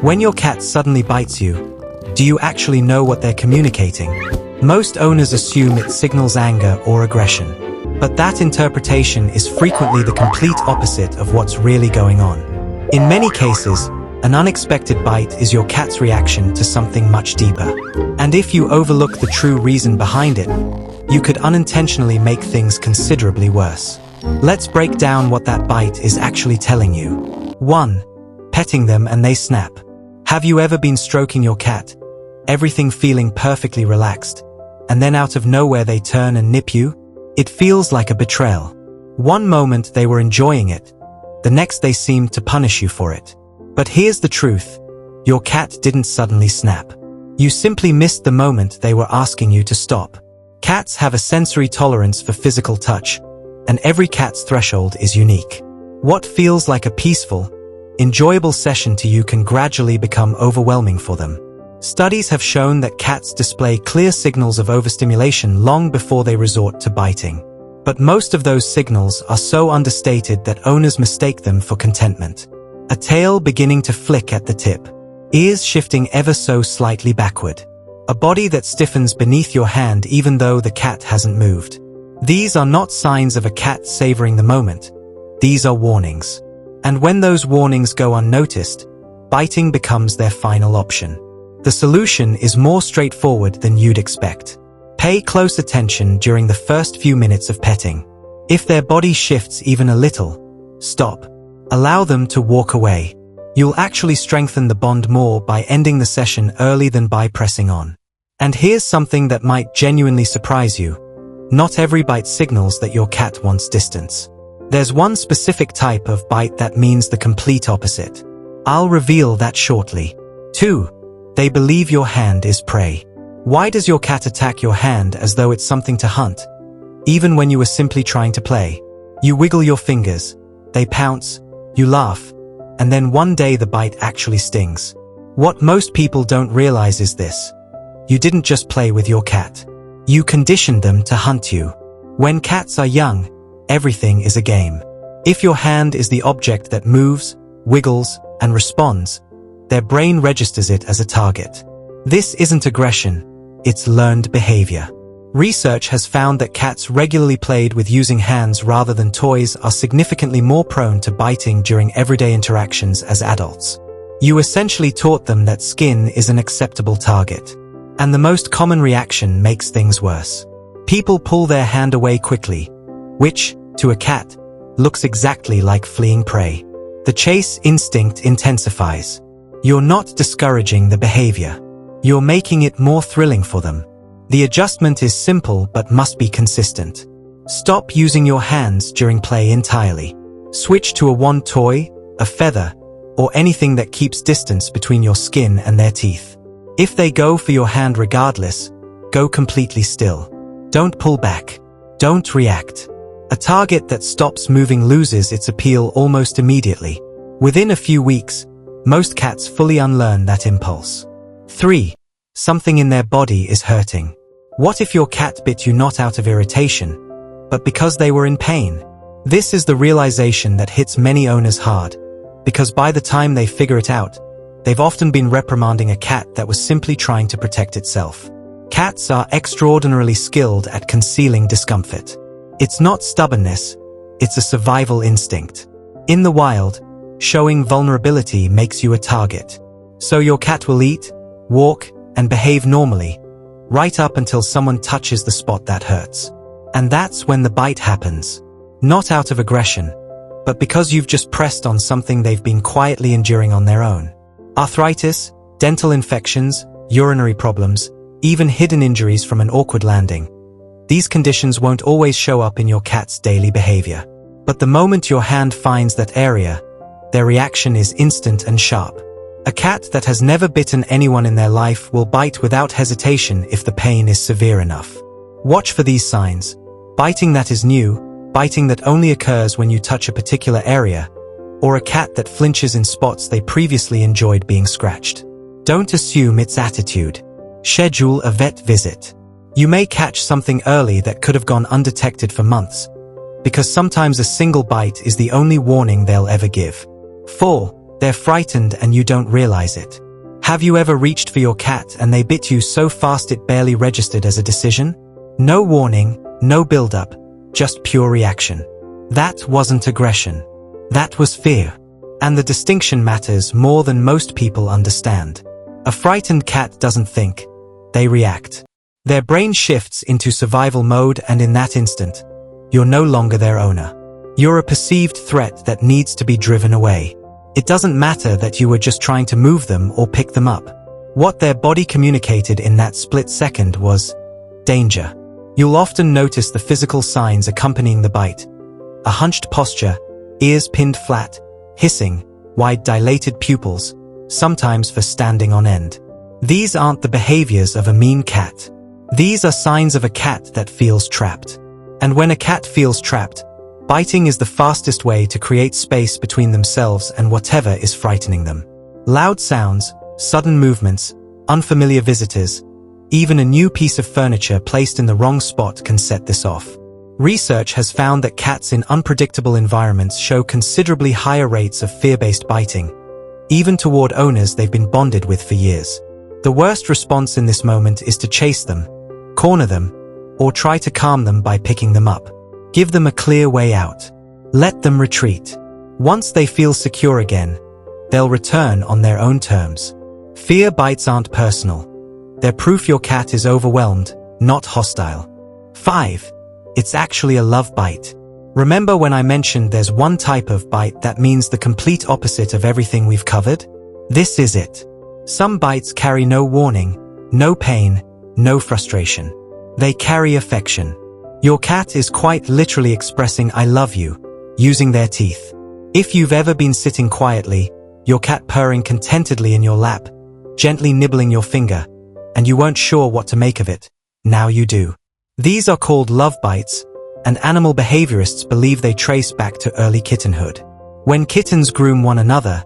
When your cat suddenly bites you, do you actually know what they're communicating? Most owners assume it signals anger or aggression, but that interpretation is frequently the complete opposite of what's really going on. In many cases, an unexpected bite is your cat's reaction to something much deeper. And if you overlook the true reason behind it, you could unintentionally make things considerably worse. Let's break down what that bite is actually telling you. 1. Petting them and they snap. Have you ever been stroking your cat, everything feeling perfectly relaxed, and then out of nowhere they turn and nip you? It feels like a betrayal. One moment they were enjoying it, the next they seemed to punish you for it. But here's the truth. Your cat didn't suddenly snap. You simply missed the moment they were asking you to stop. Cats have a sensory tolerance for physical touch, and every cat's threshold is unique. What feels like a peaceful, enjoyable session to you can gradually become overwhelming for them. Studies have shown that cats display clear signals of overstimulation long before they resort to biting. But most of those signals are so understated that owners mistake them for contentment. A tail beginning to flick at the tip, ears shifting ever so slightly backward, a body that stiffens beneath your hand even though the cat hasn't moved. These are not signs of a cat savoring the moment. These are warnings. And when those warnings go unnoticed, biting becomes their final option. The solution is more straightforward than you'd expect. Pay close attention during the first few minutes of petting. If their body shifts even a little, stop. Allow them to walk away. You'll actually strengthen the bond more by ending the session early than by pressing on. And here's something that might genuinely surprise you. Not every bite signals that your cat wants distance. There's one specific type of bite that means the complete opposite. I'll reveal that shortly. 2. They believe your hand is prey. Why does your cat attack your hand as though it's something to hunt, even when you were simply trying to play? You wiggle your fingers, they pounce, you laugh, and then one day the bite actually stings. What most people don't realize is this. You didn't just play with your cat. You conditioned them to hunt you. When cats are young, everything is a game. If your hand is the object that moves, wiggles, and responds, their brain registers it as a target. This isn't aggression, it's learned behavior. Research has found that cats regularly played with using hands rather than toys are significantly more prone to biting during everyday interactions as adults. You essentially taught them that skin is an acceptable target. And the most common reaction makes things worse. People pull their hand away quickly, which, to a cat, looks exactly like fleeing prey. The chase instinct intensifies. You're not discouraging the behavior. You're making it more thrilling for them. The adjustment is simple but must be consistent. Stop using your hands during play entirely. Switch to a wand toy, a feather, or anything that keeps distance between your skin and their teeth. If they go for your hand regardless, go completely still. Don't pull back. Don't react. A target that stops moving loses its appeal almost immediately. Within a few weeks, most cats fully unlearn that impulse. 3. Something in their body is hurting. What if your cat bit you not out of irritation, but because they were in pain? This is the realization that hits many owners hard, because by the time they figure it out, they've often been reprimanding a cat that was simply trying to protect itself. Cats are extraordinarily skilled at concealing discomfort. It's not stubbornness, it's a survival instinct. In the wild, showing vulnerability makes you a target. So your cat will eat, walk, and behave normally, right up until someone touches the spot that hurts. And that's when the bite happens. Not out of aggression, but because you've just pressed on something they've been quietly enduring on their own. Arthritis, dental infections, urinary problems, even hidden injuries from an awkward landing. These conditions won't always show up in your cat's daily behavior. But the moment your hand finds that area, their reaction is instant and sharp. A cat that has never bitten anyone in their life will bite without hesitation if the pain is severe enough. Watch for these signs. Biting that is new, biting that only occurs when you touch a particular area, or a cat that flinches in spots they previously enjoyed being scratched. Don't assume it's attitude. Schedule a vet visit. You may catch something early that could have gone undetected for months, because sometimes a single bite is the only warning they'll ever give. 4. They're frightened and you don't realize it. Have you ever reached for your cat and they bit you so fast it barely registered as a decision? No warning, no build-up, just pure reaction. That wasn't aggression. That was fear. And the distinction matters more than most people understand. A frightened cat doesn't think. They react. Their brain shifts into survival mode, and in that instant, you're no longer their owner. You're a perceived threat that needs to be driven away. It doesn't matter that you were just trying to move them or pick them up. What their body communicated in that split second was danger. You'll often notice the physical signs accompanying the bite. A hunched posture, ears pinned flat, hissing, wide dilated pupils, sometimes for standing on end. These aren't the behaviors of a mean cat. These are signs of a cat that feels trapped. And when a cat feels trapped, biting is the fastest way to create space between themselves and whatever is frightening them. Loud sounds, sudden movements, unfamiliar visitors, even a new piece of furniture placed in the wrong spot can set this off. Research has found that cats in unpredictable environments show considerably higher rates of fear-based biting, even toward owners they've been bonded with for years. The worst response in this moment is to chase them, corner them, or try to calm them by picking them up. Give them a clear way out. Let them retreat. Once they feel secure again, they'll return on their own terms. Fear bites aren't personal. They're proof your cat is overwhelmed, not hostile. 5. It's actually a love bite. Remember when I mentioned there's one type of bite that means the complete opposite of everything we've covered? This is it. Some bites carry no warning, no pain, no frustration. They carry affection. Your cat is quite literally expressing "I love you," using their teeth. If you've ever been sitting quietly, your cat purring contentedly in your lap, gently nibbling your finger, and you weren't sure what to make of it, now you do. These are called love bites, and animal behaviorists believe they trace back to early kittenhood. When kittens groom one another,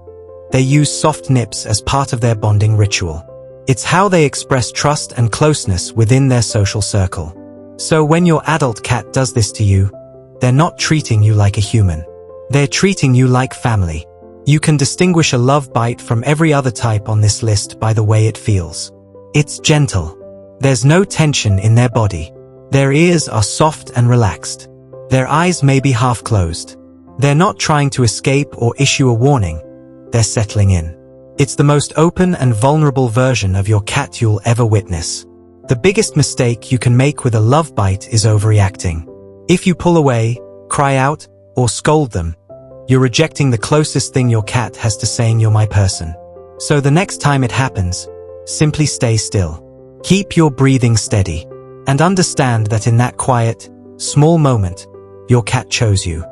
they use soft nips as part of their bonding ritual. It's how they express trust and closeness within their social circle. So when your adult cat does this to you, they're not treating you like a human. They're treating you like family. You can distinguish a love bite from every other type on this list by the way it feels. It's gentle. There's no tension in their body. Their ears are soft and relaxed. Their eyes may be half closed. They're not trying to escape or issue a warning. They're settling in. It's the most open and vulnerable version of your cat you'll ever witness. The biggest mistake you can make with a love bite is overreacting. If you pull away, cry out, or scold them, you're rejecting the closest thing your cat has to saying "you're my person." So the next time it happens, simply stay still. Keep your breathing steady. And understand that in that quiet, small moment, your cat chose you.